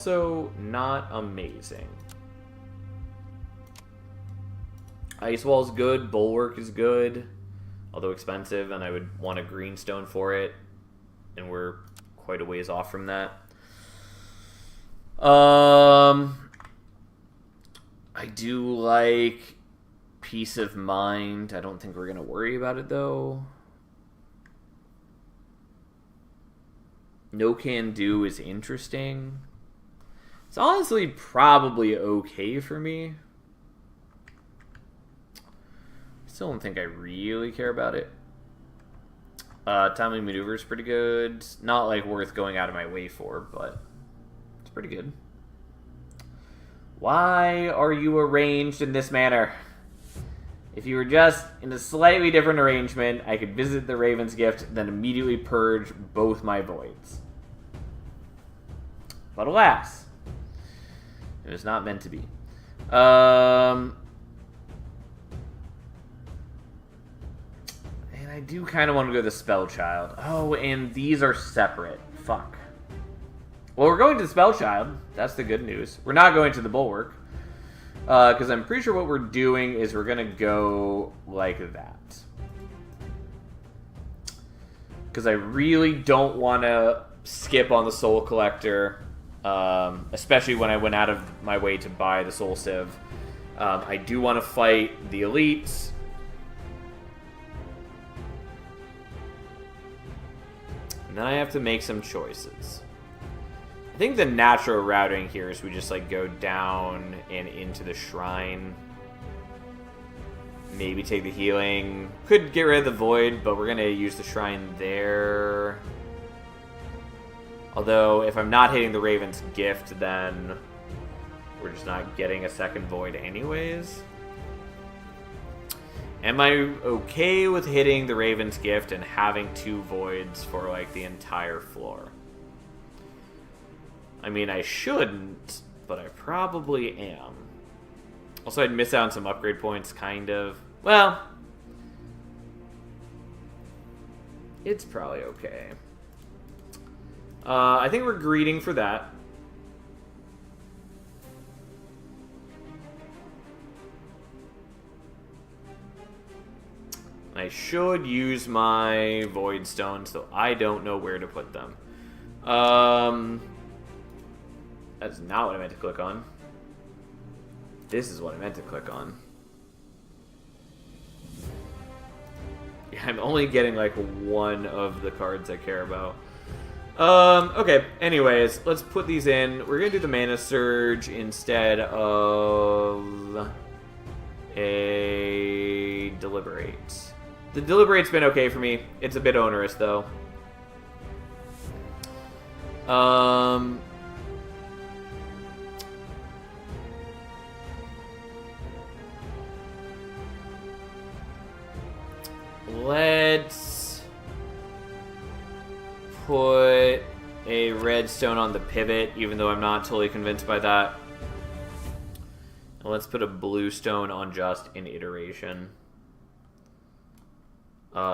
Also not amazing. Ice Wall's good, Bulwark is good, although expensive, and I would want a greenstone for it, and we're quite a ways off from that. I do like Peace of Mind. I don't think we're going to worry about it, though. No Can Do is interesting. It's honestly probably okay for me. Still don't think I really care about it. Timely Maneuver is pretty good. Not like worth going out of my way for, but it's pretty good. Why are you arranged in this manner? If you were just in a slightly different arrangement, I could visit the Raven's Gift, then immediately purge both my voids. But alas, it was not meant to be. And I do kind of want to go to the Spellchild. Oh, and these are separate. Fuck. Well, we're going to the Spellchild. That's the good news. We're not going to the Bulwark. Because I'm pretty sure what we're doing is we're going to go like that. Because I really don't want to skip on the Soul Collector. Especially when I went out of my way to buy the Soul Sieve. I do want to fight the elites. And then I have to make some choices. I think the natural routing here is we just like go down and into the shrine. Maybe take the healing. Could get rid of the void, but we're going to use the shrine there. Although, if I'm not hitting the Raven's Gift, then we're just not getting a second void anyways. Am I okay with hitting the Raven's Gift and having 2 voids for, like, the entire floor? I mean, I shouldn't, but I probably am. Also, I'd miss out on some upgrade points, kind of. Well, it's probably okay. I think we're greeting for that. I should use my Void Stones, though I don't know where to put them. That's not what I meant to click on. This is what I meant to click on. Yeah, I'm only getting like one of the cards I care about. Okay, anyways, let's put these in. We're gonna do the Mana Surge instead of a Deliberate. The Deliberate's been okay for me. It's a bit onerous, though. Let's put a redstone on the pivot, even though I'm not totally convinced by that. And let's put a blue stone on just an iteration. I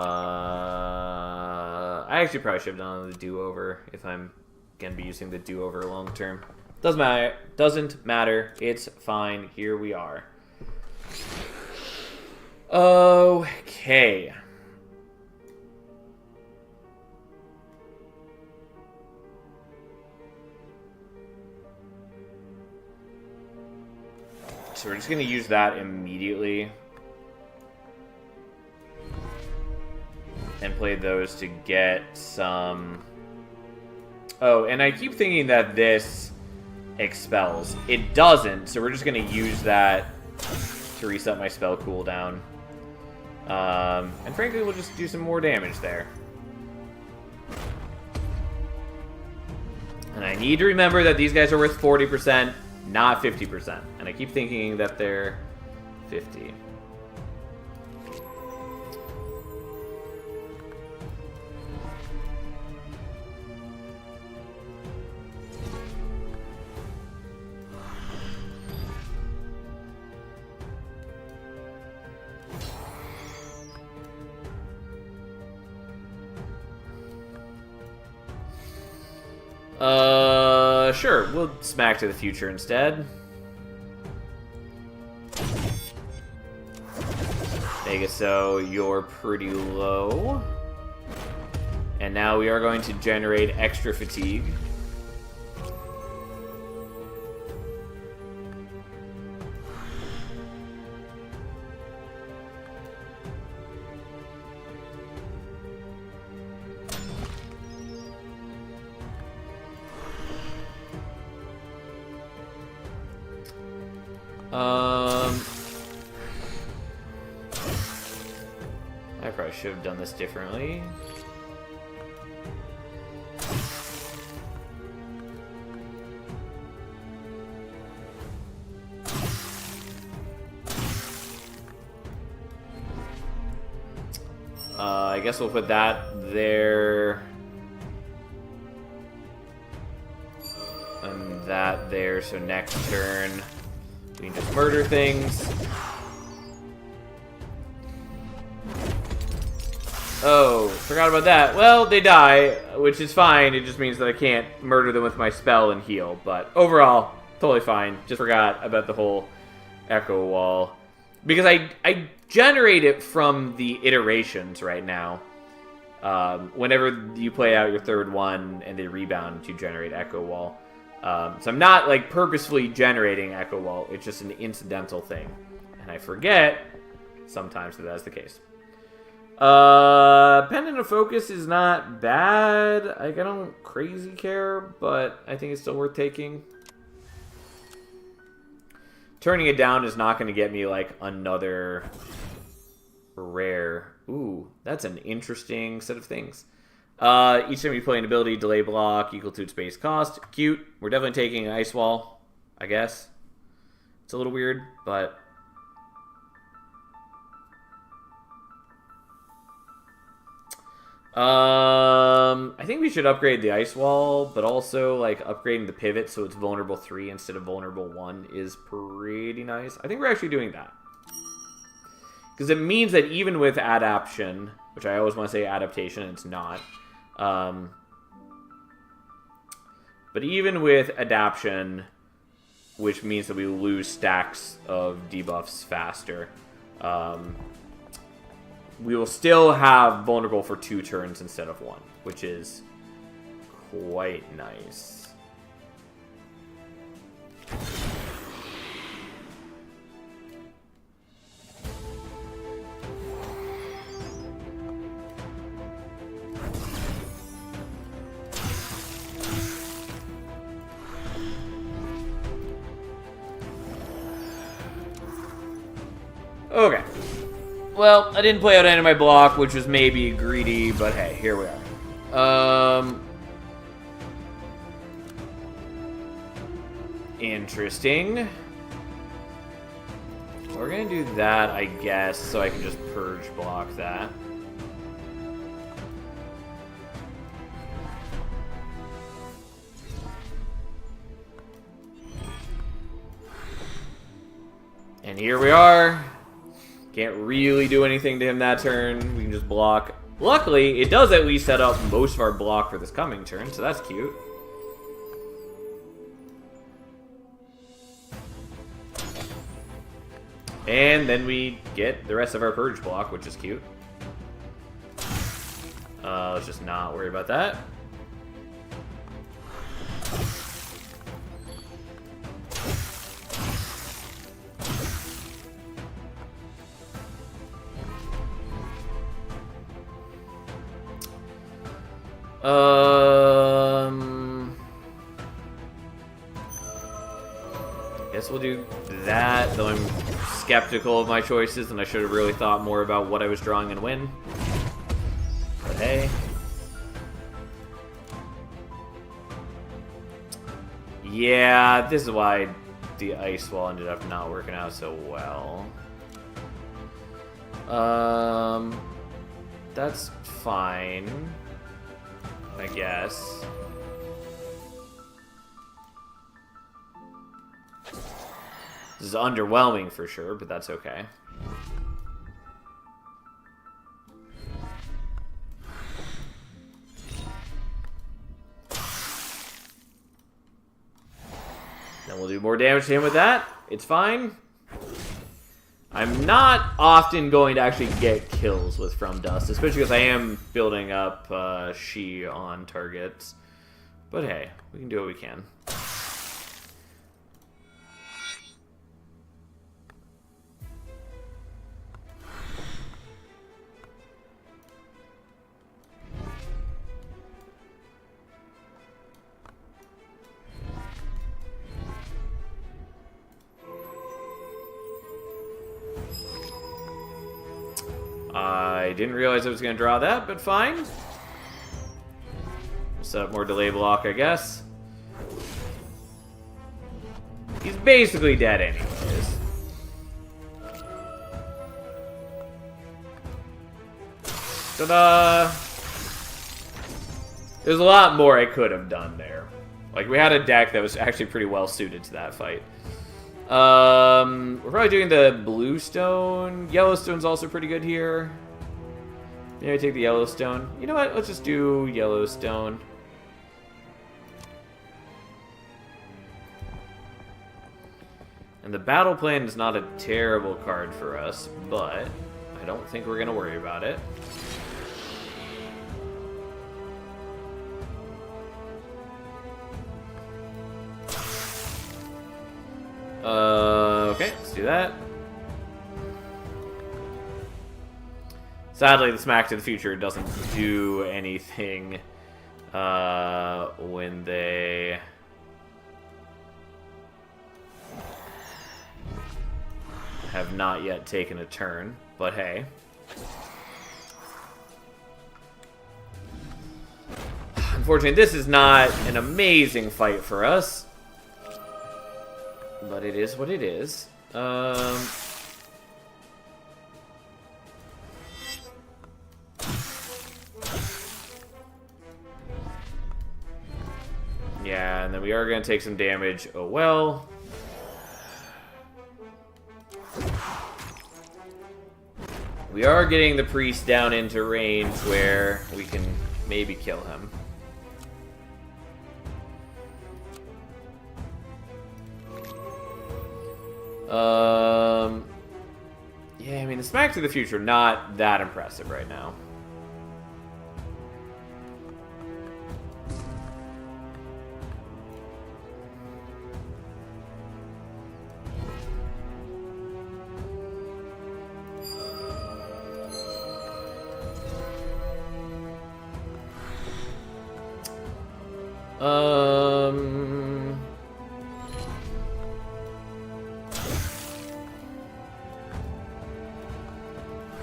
actually probably should have done the do-over if I'm going to be using the do-over long term. Doesn't matter. Doesn't matter. It's fine. Here we are. Okay. So we're just going to use that immediately. And play those to get some... Oh, and I keep thinking that this expels. It doesn't, so we're just going to use that to reset my spell cooldown. And frankly, we'll just do some more damage there. And I need to remember that these guys are worth 40%, not 50%. And I keep thinking that they're 50. Sure, we'll smack to the future instead. Megaso, you're pretty low. And now we are going to generate extra fatigue. I probably should have done this differently. I guess we'll put that there. And that there, so next turn we can just murder things. Oh, forgot about that. Well, they die, which is fine. It just means that I can't murder them with my spell and heal. But overall, totally fine. Just forgot about the whole echo wall. Because I generate it from the iterations right now. Whenever you play out your third one and they rebound, you generate echo wall. So I'm not like purposefully generating echo wall. It's just an incidental thing. And I forget sometimes that that's the case. Pendant of Focus is not bad. Like, I don't crazy care, but I think it's still worth taking. Turning it down is not going to get me, like, another rare. Ooh, that's an interesting set of things. Each time you play an ability, delay block equal to its base cost. Cute. We're definitely taking an Ice Wall, I guess. It's a little weird, but... I think we should upgrade the Ice Wall, but also, like, upgrading the pivot so it's vulnerable 3 instead of vulnerable 1 is pretty nice. I think we're actually doing that. Because it means that even with adaptation, which I always want to say adaptation, and it's not. But even with adaptation, which means that we lose stacks of debuffs faster, we will still have vulnerable for 2 turns instead of 1, which is quite nice. Okay. Well, I didn't play out any of my block, which was maybe greedy, but hey, here we are. Interesting. We're gonna do that, I guess, so I can just purge block that. And here we are. Can't really do anything to him that turn. We can just block. Luckily, it does at least set up most of our block for this coming turn, so that's cute. And then we get the rest of our purge block, which is cute. Let's just not worry about that. Guess we'll do that, though I'm skeptical of my choices, and I should have really thought more about what I was drawing and when. But hey. Yeah, this is why the Ice Wall ended up not working out so well. That's fine, I guess. This is underwhelming for sure, but that's okay. Then we'll do more damage to him with that. It's fine. I'm not often going to actually get kills with From Dust, especially because I am building up She on targets. But hey, we can do what we can. I didn't realize I was going to draw that, but fine. We'll set up more delay block, I guess. He's basically dead anyways. Ta-da! There's a lot more I could have done there. Like, we had a deck that was actually pretty well suited to that fight. We're probably doing the Bluestone. Yellowstone's also pretty good here. Maybe take the Yellowstone. You know what? Let's just do Yellowstone. And the Battle Plan is not a terrible card for us, but I don't think we're going to worry about it. Okay, let's do that. Sadly, the Smack to the Future doesn't do anything when they have not yet taken a turn, but hey. Unfortunately, this is not an amazing fight for us. But it is what it is. Yeah, and then we are going to take some damage. Oh well. We are getting the priest down into range where we can maybe kill him. Yeah, I mean, the Smack to the Future, not that impressive right now.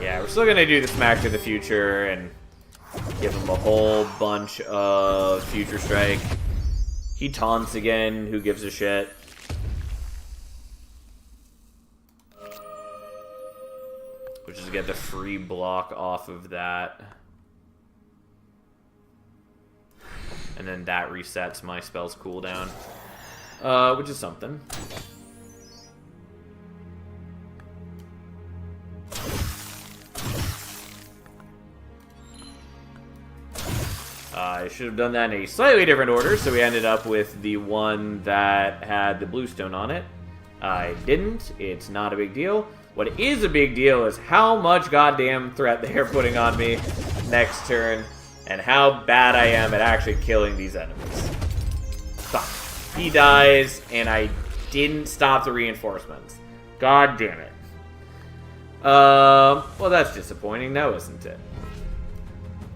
Yeah, we're still gonna do the Smack to the Future and give him a whole bunch of Future Strike. He taunts again, who gives a shit? Which is to get the free block off of that. And then that resets my spell's cooldown. Which is something. I should have done that in a slightly different order, so we ended up with the one that had the Bluestone on it. I didn't. It's not a big deal. What is a big deal is how much goddamn threat they are putting on me next turn, and how bad I am at actually killing these enemies. Fuck. He dies, and I didn't stop the reinforcements. God damn it. Well, that's disappointing now, isn't it?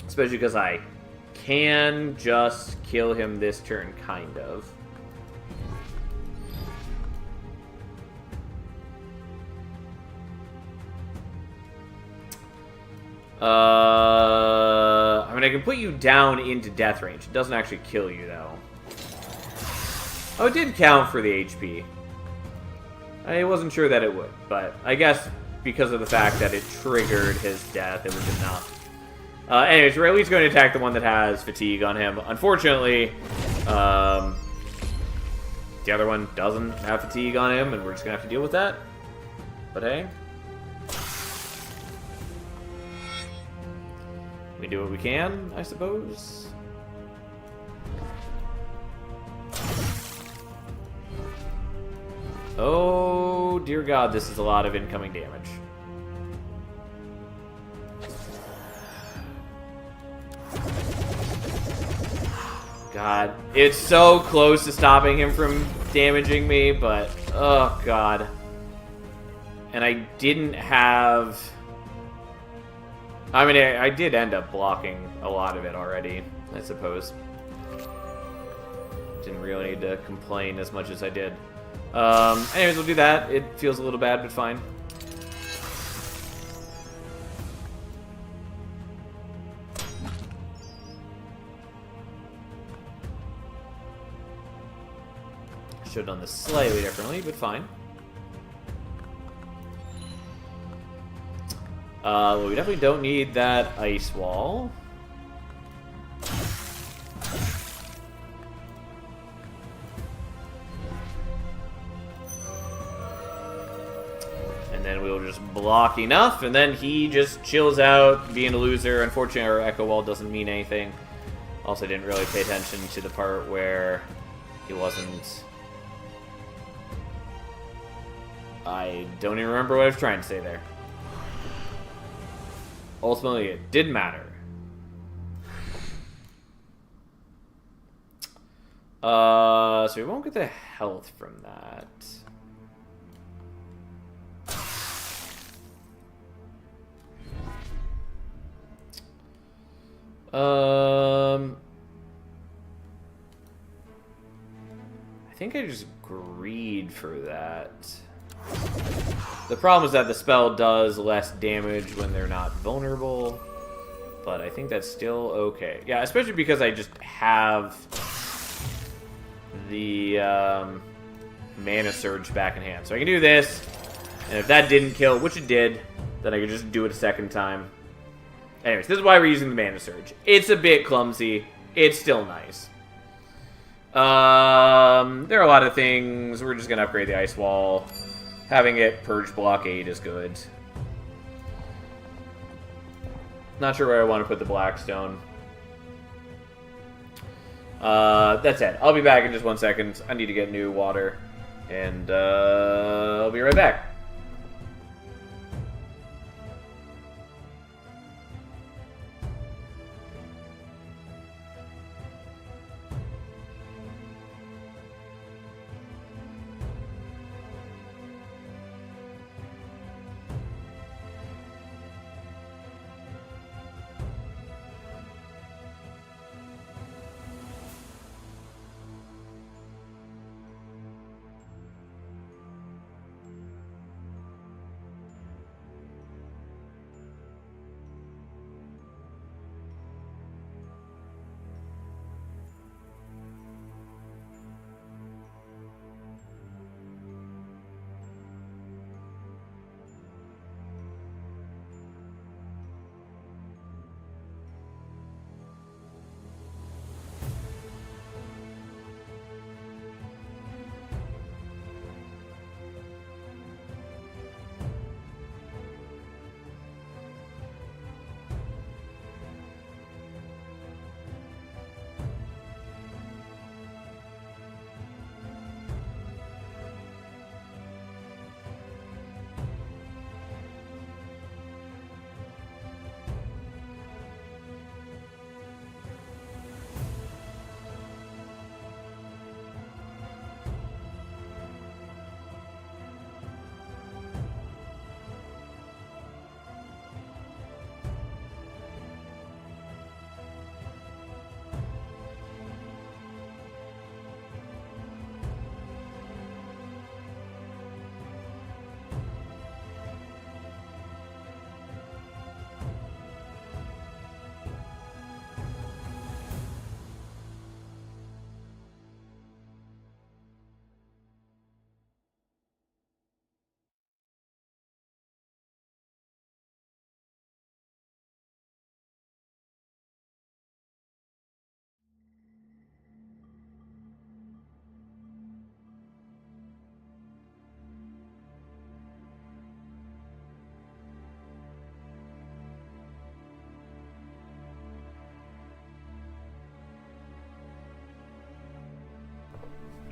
Especially because I can just kill him this turn, kind of. I mean, I can put you down into death range. It doesn't actually kill you, though. Oh, it did count for the HP. I wasn't sure that it would, but I guess because of the fact that it triggered his death, it was enough. Anyways, we're at least going to attack the one that has fatigue on him. Unfortunately, the other one doesn't have fatigue on him, and we're just going to have to deal with that. But hey. We do what we can, I suppose. Oh, dear God, this is a lot of incoming damage. God, it's so close to stopping him from damaging me, but oh God. And I didn't have... I mean, I did end up blocking a lot of it already, I suppose. Didn't really need to complain as much as I did. Anyways, we'll do that. It feels a little bad, but fine. Should have done this slightly differently, but fine. Well, we definitely don't need that ice wall. And then we'll just block enough, and then he just chills out, being a loser. Unfortunately, our echo wall doesn't mean anything. Also, didn't really pay attention to the part where he wasn't... I don't even remember what I was trying to say there. Ultimately, it didn't matter. So we won't get the health from that. I think I just greed for that. The problem is that the spell does less damage when they're not vulnerable, but I think that's still okay. Yeah, especially because I just have the mana surge back in hand. So I can do this, and if that didn't kill, which it did, then I can just do it a second time. Anyways, this is why we're using the mana surge. It's a bit clumsy. It's still nice. There are a lot of things. We're just going to upgrade the ice wall. Having it purge blockade is good. Not sure where I want to put the Blackstone. That's it. I'll be back in just 1 second. I need to get new water. And I'll be right back.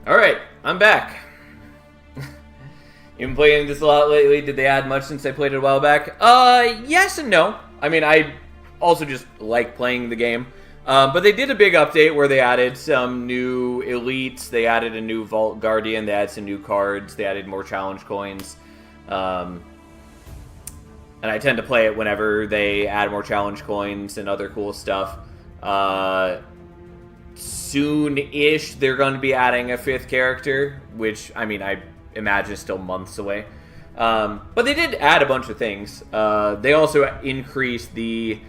Alright, I'm back. You've been playing this a lot lately. Did they add much since I played it a while back? Yes and no. I mean, I also just like playing the game. But they did a big update where they added some new elites. They added a new Vault Guardian. They added some new cards. They added more challenge coins. And I tend to play it whenever they add more challenge coins and other cool stuff. Soon-ish, they're going to be adding a 5th character, which, I mean, I imagine is still months away. But they did add a bunch of things. They also increased the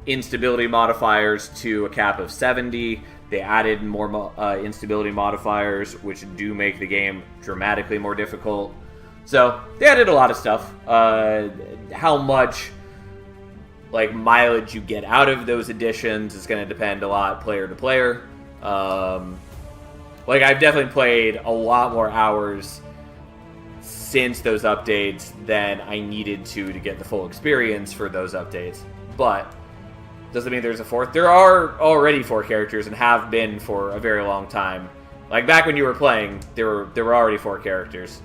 instability modifiers to a cap of 70. They added more instability modifiers, which do make the game dramatically more difficult. So they added a lot of stuff. How much mileage you get out of those additions is going to depend a lot player to player. I've definitely played a lot more hours since those updates than I needed to get the full experience for those updates. But doesn't mean there's a 4th. There are already 4 characters and have been for a very long time. Like back when you were playing, there were already 4 characters.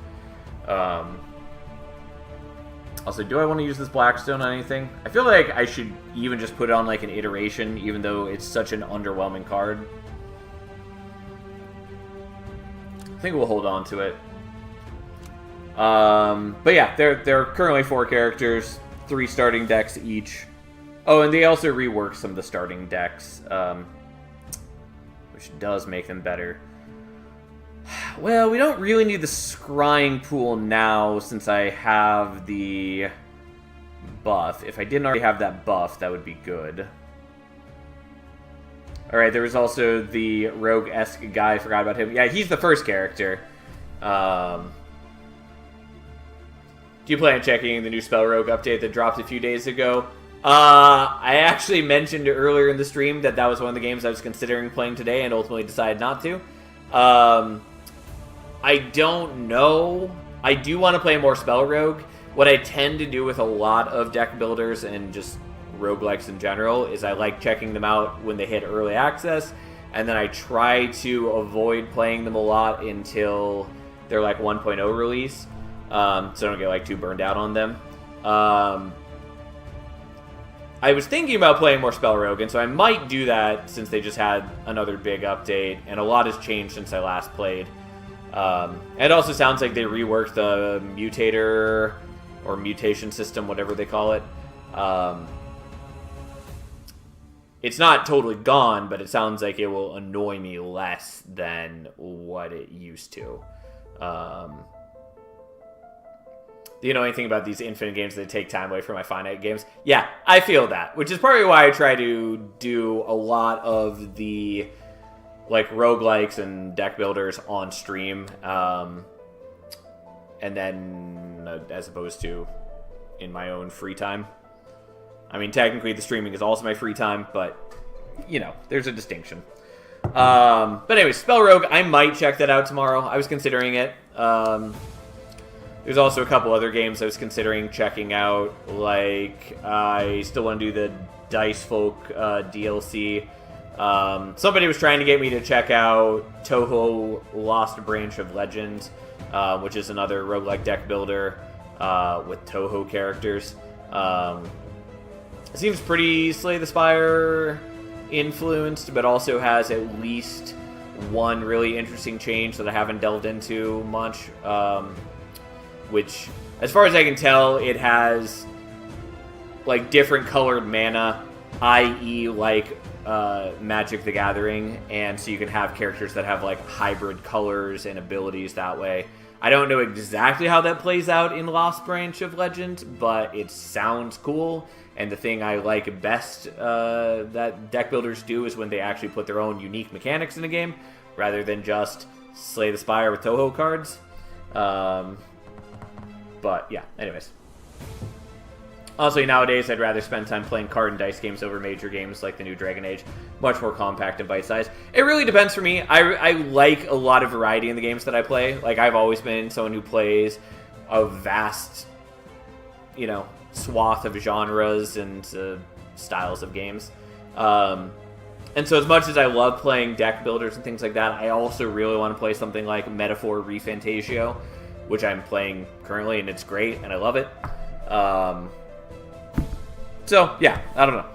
Also, do I want to use this Blackstone on anything? I feel like I should even just put it on an iteration, even though it's such an underwhelming card. I think we'll hold on to it. But yeah, there are currently 4 characters, 3 starting decks each. Oh, and they also reworked some of the starting decks, which does make them better. Well, we don't really need the scrying pool now since I have the buff. If I didn't already have that buff, that would be good. Alright, there was also the rogue-esque guy. I forgot about him. Yeah, he's the first character. Do you plan on checking the new Spell Rogue update that dropped a few days ago? I actually mentioned earlier in the stream that was one of the games I was considering playing today and ultimately decided not to. I don't know. I do want to play more Spell Rogue. What I tend to do with a lot of deck builders and just roguelikes in general is I like checking them out when they hit early access, and then I try to avoid playing them a lot until they're 1.0 release, so I don't get too burned out on them. I was thinking about playing more Spell Rogue, and so I might do that since they just had another big update, and a lot has changed since I last played. It also sounds like they reworked the mutator or mutation system, whatever they call it. It's not totally gone, but it sounds like it will annoy me less than what it used to. The annoying thing about these infinite games is they take time away from my finite games. Yeah, I feel that, which is partly why I try to do a lot of the roguelikes and deck builders on stream, and then as opposed to in my own free time. I mean, technically the streaming is also my free time, but there's a distinction. But anyway, Spell Rogue, I might check that out tomorrow. I was considering it. There's also a couple other games I was considering checking out. I still want to do the Dicefolk DLC. Somebody was trying to get me to check out Toho Lost Branch of Legend, which is another roguelike deck builder with Toho characters. It seems pretty Slay the Spire influenced, but also has at least one really interesting change that I haven't delved into much, which, as far as I can tell, it has different colored mana, i.e. Magic the Gathering, and so you can have characters that have hybrid colors and abilities that way. I don't know exactly how that plays out in Lost Branch of Legend, but it sounds cool, and the thing I like best that deck builders do is when they actually put their own unique mechanics in a game, rather than just Slay the Spire with Toho cards. But yeah, anyways. Honestly, nowadays, I'd rather spend time playing card and dice games over major games like the new Dragon Age. Much more compact and bite-sized. It really depends for me. I like a lot of variety in the games that I play. I've always been someone who plays a vast, swath of genres and styles of games. And so as much as I love playing deck builders and things like that, I also really want to play something like Metaphor ReFantasio, which I'm playing currently, and it's great, and I love it. So, yeah, I don't know.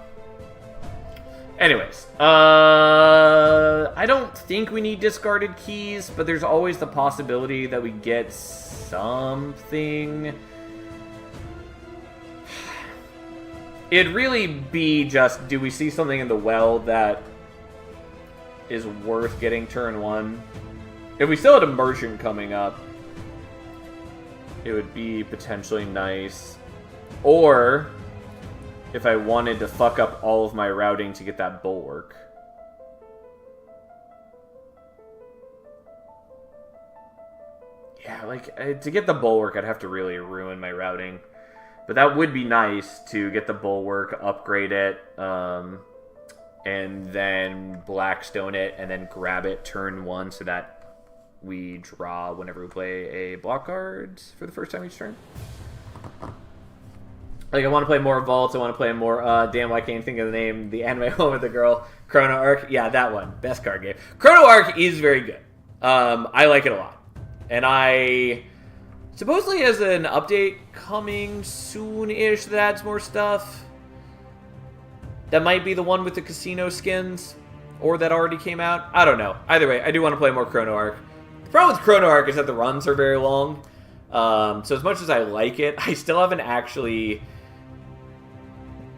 Anyways, I don't think we need discarded keys, but there's always the possibility that we get something. It'd really be just, do we see something in the well that is worth getting turn 1? If we still had a merchant coming up, it would be potentially nice. Or if I wanted to fuck up all of my routing to get that bulwark. Yeah, like, to get the bulwark, I'd have to really ruin my routing. But that would be nice to get the bulwark, upgrade it, and then Blackstone it, and then grab it turn 1 so that we draw whenever we play a block card for the first time each turn. Like, I want to play more Vaults, I want to play more, damn, I can't think of the name, the anime one with the girl, Chrono Arc. Yeah, that one. Best card game. Chrono Arc is very good. I like it a lot. And I supposedly has an update coming soon-ish that adds more stuff. That might be the one with the casino skins, or that already came out. I don't know. Either way, I do want to play more Chrono Arc. The problem with Chrono Arc is that the runs are very long. So as much as I like it, I still haven't actually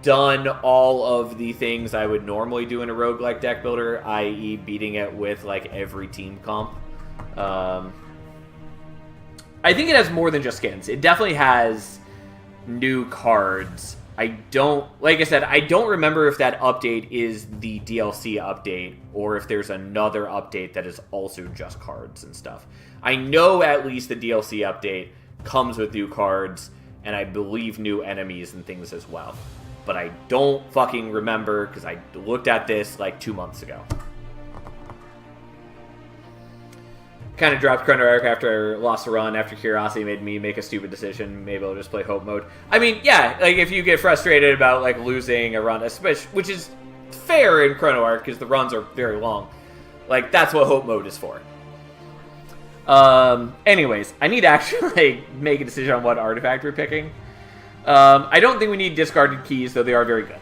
done all of the things I would normally do in a roguelike deck builder, i.e. beating it with like every team comp. I think it has more than just skins. It definitely has new cards. Like I said, I don't remember if that update is the DLC update or if there's another update that is also just cards and stuff. I know at least the DLC update comes with new cards and I believe new enemies and things as well. But I don't fucking remember because I looked at this like 2 months ago. Kind of dropped Chrono Arc after I lost a run, after Curiosity made me make a stupid decision. Maybe I'll just play Hope Mode. I mean, yeah, like if you get frustrated about like losing a run, which is fair in Chrono Arc because the runs are very long, like that's what Hope Mode is for. Anyways, I need to actually make a decision on what artifact we're picking. I don't think we need discarded keys, though they are very good.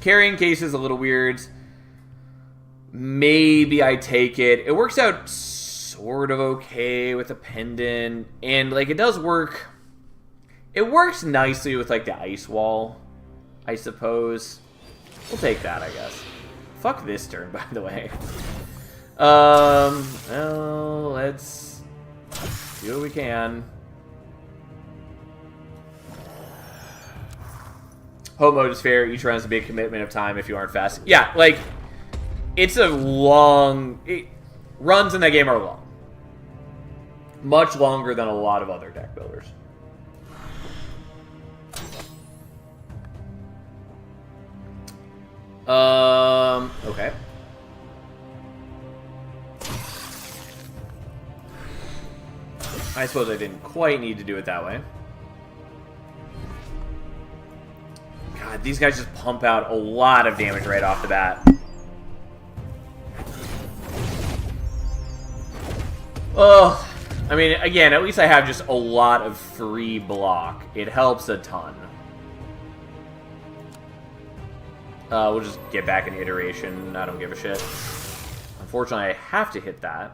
Carrying case is a little weird. Maybe I take it. It works out sort of okay with a pendant, and like it does work. It works nicely with like the ice wall, I suppose. We'll take that, I guess. Fuck this turn, by the way. Well, let's do what we can. Hope Mode is fair. Each run is a big commitment of time if you aren't fast. Yeah, like it's a long. Runs in that game are long. Much longer than a lot of other deck builders. Okay. I suppose I didn't quite need to do it that way. God, these guys just pump out a lot of damage right off the bat. Oh, I mean, again, at least I have just a lot of free block. It helps a ton. We'll just get back in iteration. I don't give a shit. Unfortunately, I have to hit that.